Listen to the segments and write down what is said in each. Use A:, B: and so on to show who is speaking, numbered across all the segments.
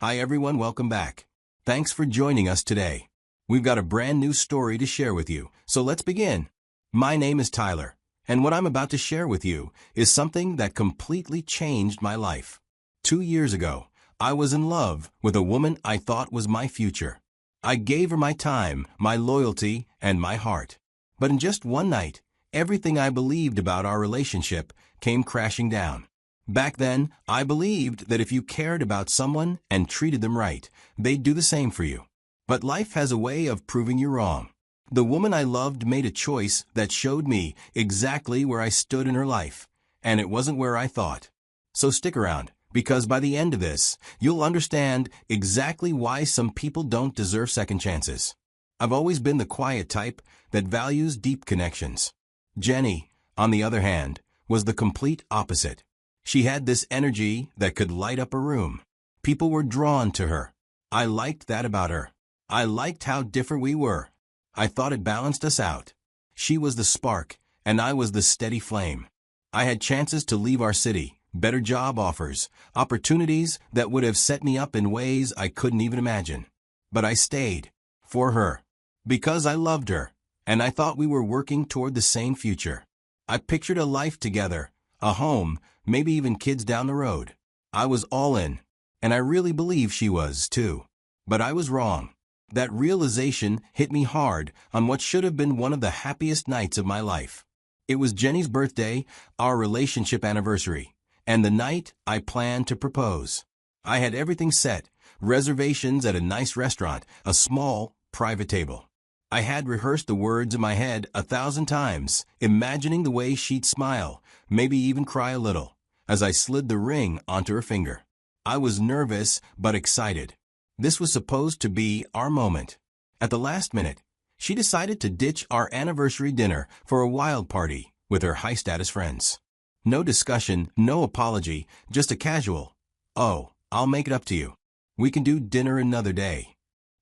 A: Hi everyone, welcome back. Thanks for joining us today. We've got a brand new story to share with you, so let's begin. My name is Tyler, and what I'm about to share with you is something that completely changed my life. 2 years ago, I was in love with a woman I thought was my future. I gave her my time, my loyalty, and my heart. But in just one night, everything I believed about our relationship came crashing down. Back then, I believed that if you cared about someone and treated them right, they'd do the same for you. But life has a way of proving you wrong. The woman I loved made a choice that showed me exactly where I stood in her life, and it wasn't where I thought. So stick around, because by the end of this, you'll understand exactly why some people don't deserve second chances. I've always been the quiet type that values deep connections. Jenny, on the other hand, was the complete opposite. She had this energy that could light up a room. People were drawn to her. I liked that about her. I liked how different we were. I thought it balanced us out. She was the spark, and I was the steady flame. I had chances to leave our city, better job offers, opportunities that would have set me up in ways I couldn't even imagine. But I stayed. For her. Because I loved her, and I thought we were working toward the same future. I pictured a life together, a home, maybe even kids down the road. I was all in, and I really believe she was, too. But I was wrong. That realization hit me hard on what should have been one of the happiest nights of my life. It was Jenny's birthday, our relationship anniversary, and the night I planned to propose. I had everything set, reservations at a nice restaurant, a small, private table. I had rehearsed the words in my head 1,000 times, imagining the way she'd smile, maybe even cry a little, as I slid the ring onto her finger. I was nervous but excited. This was supposed to be our moment. At the last minute, she decided to ditch our anniversary dinner for a wild party with her high-status friends. No discussion, no apology, just a casual, "Oh, I'll make it up to you. We can do dinner another day."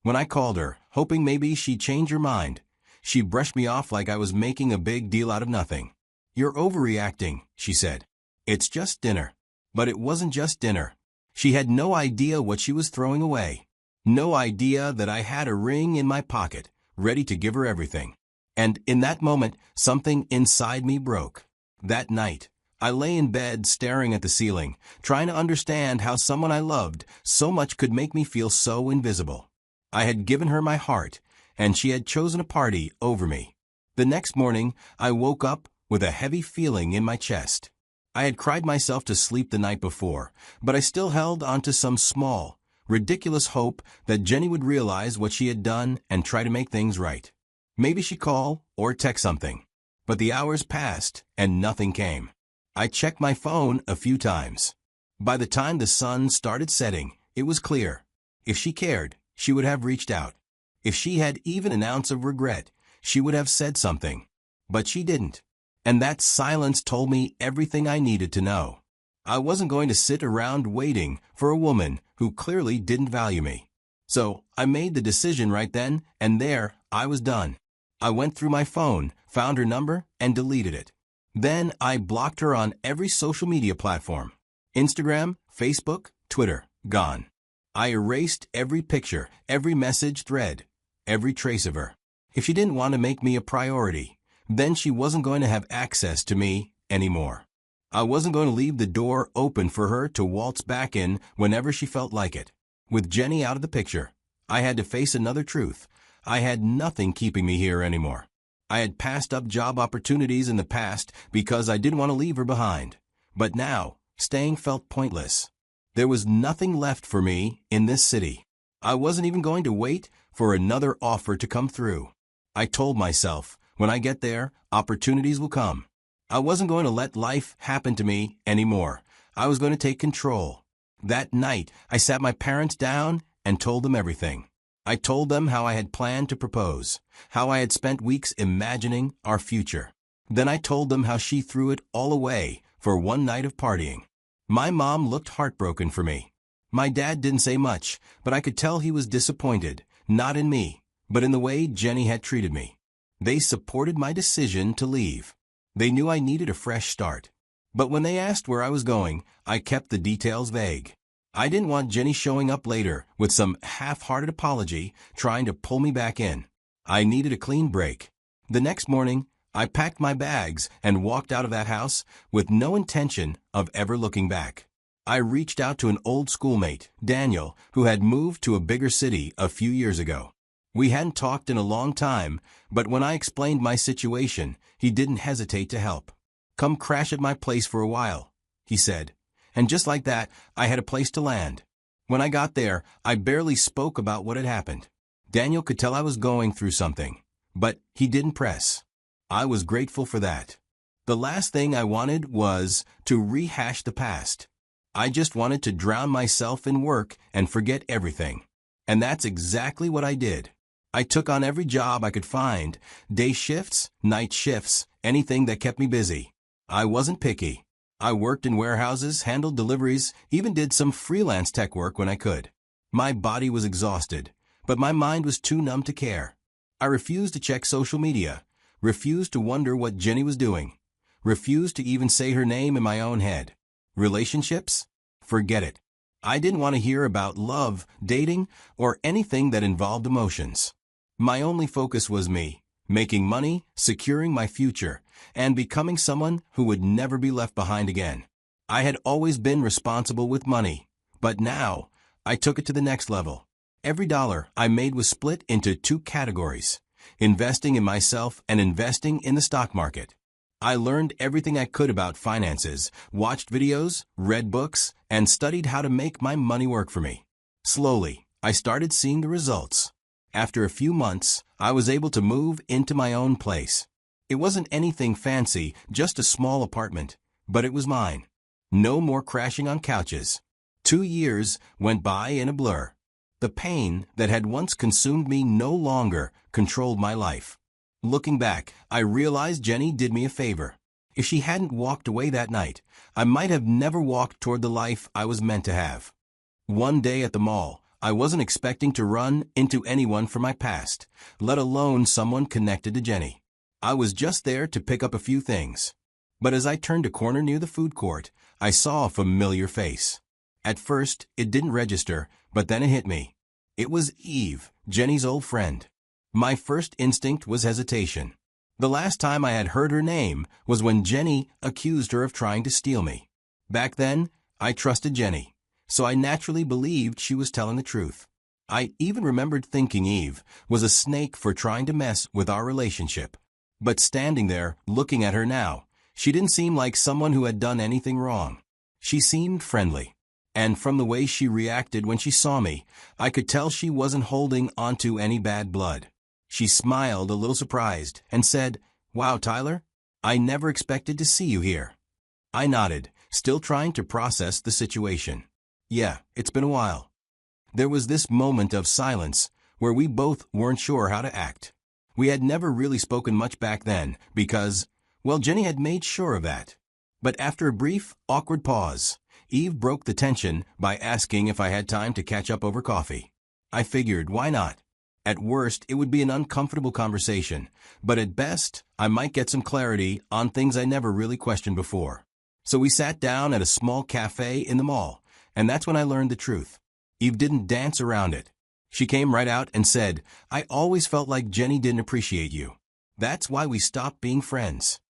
A: When I called her, hoping maybe she'd change her mind, she brushed me off like I was making a big deal out of nothing. "You're overreacting," she said. "It's just dinner." But it wasn't just dinner. She had no idea what she was throwing away. No idea that I had a ring in my pocket, ready to give her everything. And in that moment, something inside me broke. That night, I lay in bed staring at the ceiling, trying to understand how someone I loved so much could make me feel so invisible. I had given her my heart, and she had chosen a party over me. The next morning, I woke up with a heavy feeling in my chest. I had cried myself to sleep the night before, but I still held onto some small, ridiculous hope that Jenny would realize what she had done and try to make things right. Maybe she'd call or text something. But the hours passed, and nothing came. I checked my phone a few times. By the time the sun started setting, it was clear. If she cared, she would have reached out. If she had even an ounce of regret, she would have said something. But she didn't. And that silence told me everything I needed to know. I wasn't going to sit around waiting for a woman who clearly didn't value me. So I made the decision right then, and there I was done. I went through my phone, found her number, and deleted it. Then I blocked her on every social media platform. Instagram, Facebook, Twitter, gone. I erased every picture, every message thread, every trace of her. If she didn't want to make me a priority, then she wasn't going to have access to me anymore. I wasn't going to leave the door open for her to waltz back in whenever she felt like it. With Jenny out of the picture, I had to face another truth. I had nothing keeping me here anymore. I had passed up job opportunities in the past because I didn't want to leave her behind. But now, staying felt pointless. There was nothing left for me in this city. I wasn't even going to wait for another offer to come through. I told myself, when I get there, opportunities will come. I wasn't going to let life happen to me anymore. I was going to take control. That night, I sat my parents down and told them everything. I told them how I had planned to propose, how I had spent weeks imagining our future. Then I told them how she threw it all away for one night of partying. My mom looked heartbroken for me. My dad didn't say much, but I could tell he was disappointed, not in me, but in the way Jenny had treated me. They supported my decision to leave. They knew I needed a fresh start. But when they asked where I was going, I kept the details vague. I didn't want Jenny showing up later with some half-hearted apology trying to pull me back in. I needed a clean break. The next morning, I packed my bags and walked out of that house with no intention of ever looking back. I reached out to an old schoolmate, Daniel, who had moved to a bigger city a few years ago. We hadn't talked in a long time, but when I explained my situation, he didn't hesitate to help. "Come crash at my place for a while," he said. And just like that, I had a place to land. When I got there, I barely spoke about what had happened. Daniel could tell I was going through something, but he didn't press. I was grateful for that. The last thing I wanted was to rehash the past. I just wanted to drown myself in work and forget everything. And that's exactly what I did. I took on every job I could find, day shifts, night shifts, anything that kept me busy. I wasn't picky. I worked in warehouses, handled deliveries, even did some freelance tech work when I could. My body was exhausted, but my mind was too numb to care. I refused to check social media, refused to wonder what Jenny was doing, refused to even say her name in my own head. Relationships? Forget it. I didn't want to hear about love, dating, or anything that involved emotions. My only focus was me, making money, securing my future, and becoming someone who would never be left behind again. I had always been responsible with money, but now I took it to the next level. Every dollar I made was split into two categories: investing in myself and investing in the stock market. I learned everything I could about finances, watched videos, read books, and studied how to make my money work for me. Slowly, I started seeing the results. After a few months, I was able to move into my own place. It wasn't anything fancy, just a small apartment, but it was mine. No more crashing on couches. 2 years went by in a blur. The pain that had once consumed me no longer controlled my life. Looking back, I realized Jenny did me a favor. If she hadn't walked away that night, I might have never walked toward the life I was meant to have. One day at the mall, I wasn't expecting to run into anyone from my past, let alone someone connected to Jenny. I was just there to pick up a few things. But as I turned a corner near the food court, I saw a familiar face. At first, it didn't register, but then it hit me. It was Eve, Jenny's old friend. My first instinct was hesitation. The last time I had heard her name was when Jenny accused her of trying to steal me. Back then, I trusted Jenny, so I naturally believed she was telling the truth. I even remembered thinking Eve was a snake for trying to mess with our relationship. But standing there, looking at her now, she didn't seem like someone who had done anything wrong. She seemed friendly. And from the way she reacted when she saw me, I could tell she wasn't holding onto any bad blood. She smiled a little surprised and said, "Wow, Tyler, I never expected to see you here." I nodded, still trying to process the situation. "Yeah, it's been a while." There was this moment of silence where we both weren't sure how to act. We had never really spoken much back then because, well, Jenny had made sure of that. But after a brief, awkward pause, Eve broke the tension by asking if I had time to catch up over coffee. I figured, why not? At worst, it would be an uncomfortable conversation, but at best, I might get some clarity on things I never really questioned before. So we sat down at a small cafe in the mall, and that's when I learned the truth. Eve didn't dance around it. She came right out and said, "I always felt like Jenny didn't appreciate you. That's why we stopped being friends."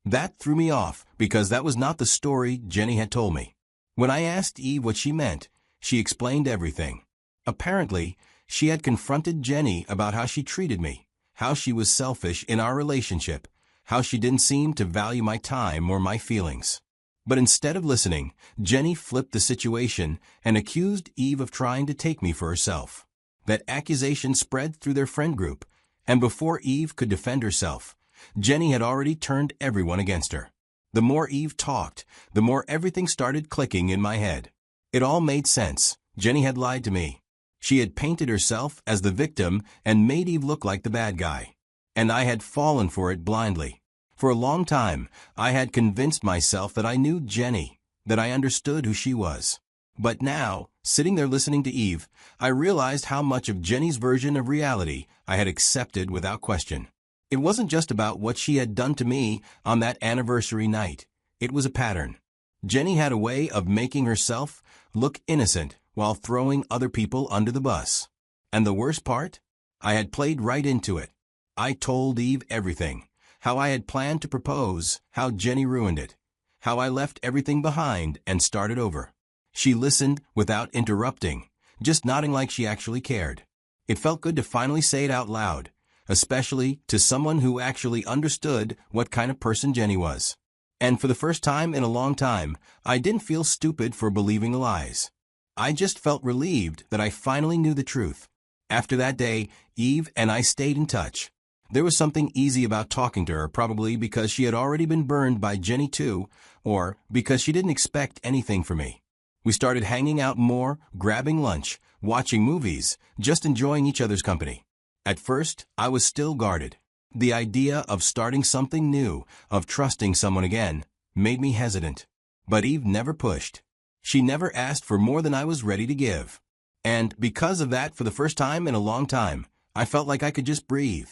A: That threw me off because that was not the story Jenny had told me. When I asked Eve what she meant, she explained everything. Apparently, she had confronted Jenny about how she treated me, how she was selfish in our relationship, how she didn't seem to value my time or my feelings. But instead of listening, Jenny flipped the situation and accused Eve of trying to take me for herself. That accusation spread through their friend group, and before Eve could defend herself, Jenny had already turned everyone against her. The more Eve talked, the more everything started clicking in my head. It all made sense. Jenny had lied to me. She had painted herself as the victim and made Eve look like the bad guy. And I had fallen for it blindly. For a long time, I had convinced myself that I knew Jenny, that I understood who she was. But now, sitting there listening to Eve, I realized how much of Jenny's version of reality I had accepted without question. It wasn't just about what she had done to me on that anniversary night. It was a pattern. Jenny had a way of making herself look innocent while throwing other people under the bus. And the worst part? I had played right into it. I told Eve everything. How I had planned to propose, how Jenny ruined it, how I left everything behind and started over. She listened without interrupting, just nodding like she actually cared. It felt good to finally say it out loud, especially to someone who actually understood what kind of person Jenny was. And for the first time in a long time, I didn't feel stupid for believing the lies. I just felt relieved that I finally knew the truth. After that day, Eve and I stayed in touch. There was something easy about talking to her, probably because she had already been burned by Jenny too, or because she didn't expect anything from me. We started hanging out more, grabbing lunch, watching movies, just enjoying each other's company. At first, I was still guarded. The idea of starting something new, of trusting someone again, made me hesitant. But Eve never pushed. She never asked for more than I was ready to give. And because of that, for the first time in a long time, I felt like I could just breathe.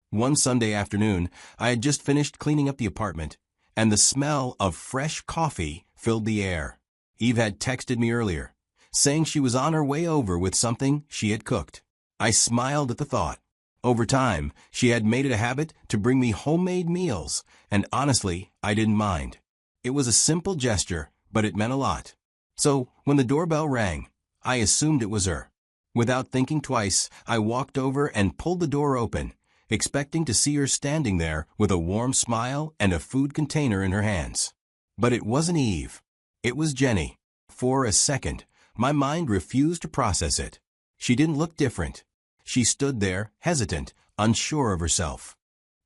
A: One Sunday afternoon, I had just finished cleaning up the apartment, and the smell of fresh coffee filled the air. Eve had texted me earlier, saying she was on her way over with something she had cooked. I smiled at the thought. Over time, she had made it a habit to bring me homemade meals, and honestly, I didn't mind. It was a simple gesture, but it meant a lot. So, when the doorbell rang, I assumed it was her. Without thinking twice, I walked over and pulled the door open, expecting to see her standing there with a warm smile and a food container in her hands. But it wasn't Eve. It was Jenny. For a second, my mind refused to process it. She didn't look different. She stood there, hesitant, unsure of herself.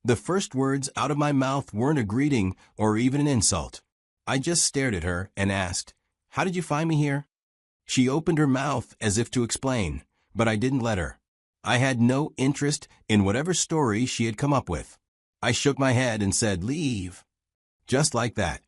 A: The first words out of my mouth weren't a greeting or even an insult. I just stared at her and asked, "How did you find me here?" She opened her mouth as if to explain, but I didn't let her. I had no interest in whatever story she had come up with. I shook my head and said, "Leave." Just like that.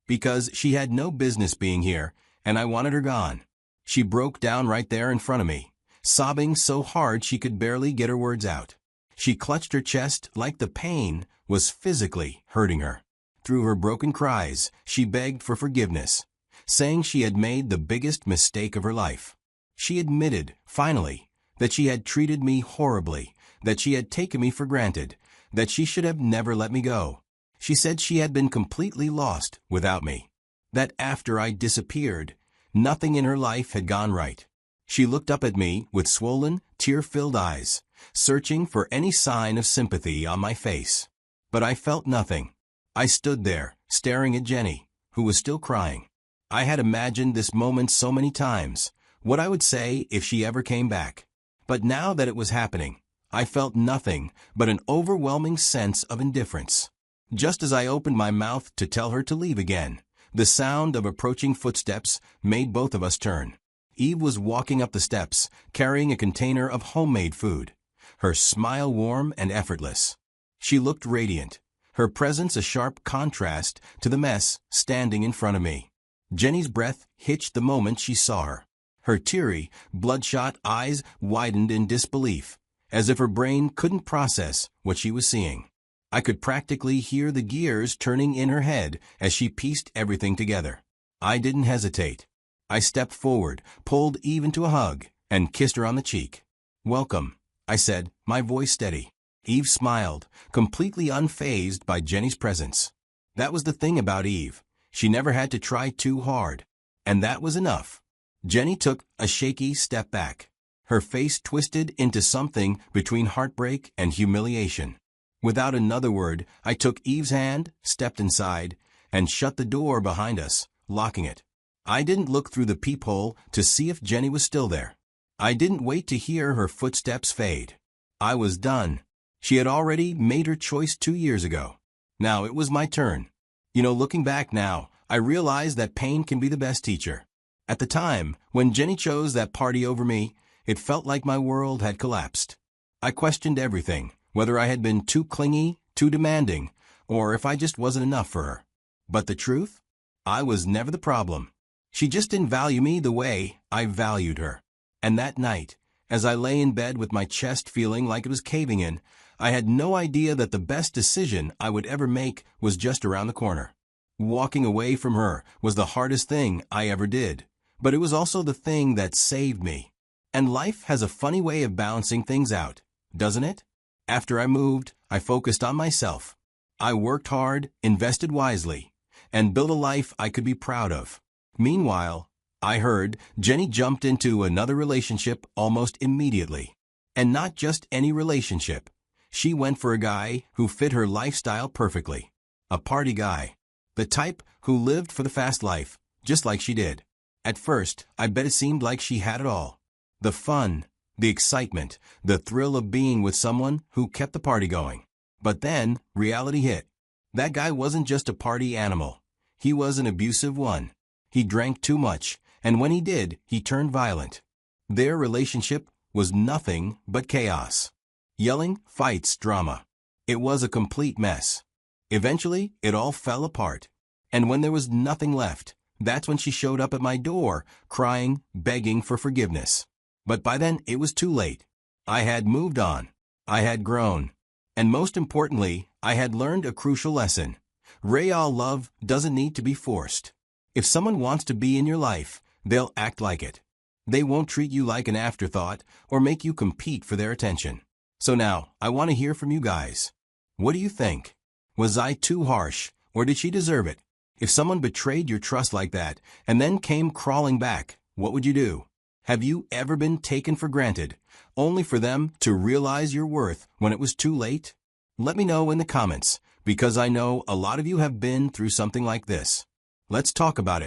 A: Because she had no business being here, and I wanted her gone. She broke down right there in front of me, sobbing so hard she could barely get her words out. She clutched her chest like the pain was physically hurting her. Through her broken cries, she begged for forgiveness, saying she had made the biggest mistake of her life. She admitted, finally, that she had treated me horribly, that she had taken me for granted, that she should have never let me go. She said she had been completely lost without me, that after I disappeared, nothing in her life had gone right. She looked up at me with swollen, tear-filled eyes, searching for any sign of sympathy on my face. But I felt nothing. I stood there, staring at Jenny, who was still crying. I had imagined this moment so many times, what I would say if she ever came back. But now that it was happening, I felt nothing but an overwhelming sense of indifference. Just as I opened my mouth to tell her to leave again, the sound of approaching footsteps made both of us turn. Eve was walking up the steps, carrying a container of homemade food, her smile warm and effortless. She looked radiant, her presence a sharp contrast to the mess standing in front of me. Jenny's breath hitched the moment she saw her. Her teary, bloodshot eyes widened in disbelief, as if her brain couldn't process what she was seeing. I could practically hear the gears turning in her head as she pieced everything together. I didn't hesitate. I stepped forward, pulled Eve into a hug, and kissed her on the cheek. "Welcome," I said, my voice steady. Eve smiled, completely unfazed by Jenny's presence. That was the thing about Eve. She never had to try too hard. And that was enough. Jenny took a shaky step back. Her face twisted into something between heartbreak and humiliation. Without another word, I took Eve's hand, stepped inside, and shut the door behind us, locking it. I didn't look through the peephole to see if Jenny was still there. I didn't wait to hear her footsteps fade. I was done. She had already made her choice 2 years ago. Now it was my turn. Looking back now, I realized that pain can be the best teacher. At the time, when Jenny chose that party over me, it felt like my world had collapsed. I questioned everything, whether I had been too clingy, too demanding, or if I just wasn't enough for her. But the truth? I was never the problem. She just didn't value me the way I valued her. And that night, as I lay in bed with my chest feeling like it was caving in, I had no idea that the best decision I would ever make was just around the corner. Walking away from her was the hardest thing I ever did, but it was also the thing that saved me. And life has a funny way of balancing things out, doesn't it? After I moved, I focused on myself. I worked hard, invested wisely, and built a life I could be proud of. Meanwhile, I heard Jenny jumped into another relationship almost immediately. And not just any relationship. She went for a guy who fit her lifestyle perfectly. A party guy. The type who lived for the fast life, just like she did. At first, I bet it seemed like she had it all. The fun, the excitement, the thrill of being with someone who kept the party going. But then, reality hit. That guy wasn't just a party animal. He was an abusive one. He drank too much, and when he did, he turned violent. Their relationship was nothing but chaos. Yelling, fights, drama. It was a complete mess. Eventually, it all fell apart. And when there was nothing left, that's when she showed up at my door, crying, begging for forgiveness. But by then, it was too late. I had moved on. I had grown. And most importantly, I had learned a crucial lesson. Real love doesn't need to be forced. If someone wants to be in your life, they'll act like it. They won't treat you like an afterthought or make you compete for their attention. So now, I want to hear from you guys. What do you think? Was I too harsh, or did she deserve it? If someone betrayed your trust like that and then came crawling back, what would you do? Have you ever been taken for granted, only for them to realize your worth when it was too late? Let me know in the comments, because I know a lot of you have been through something like this. Let's talk about it.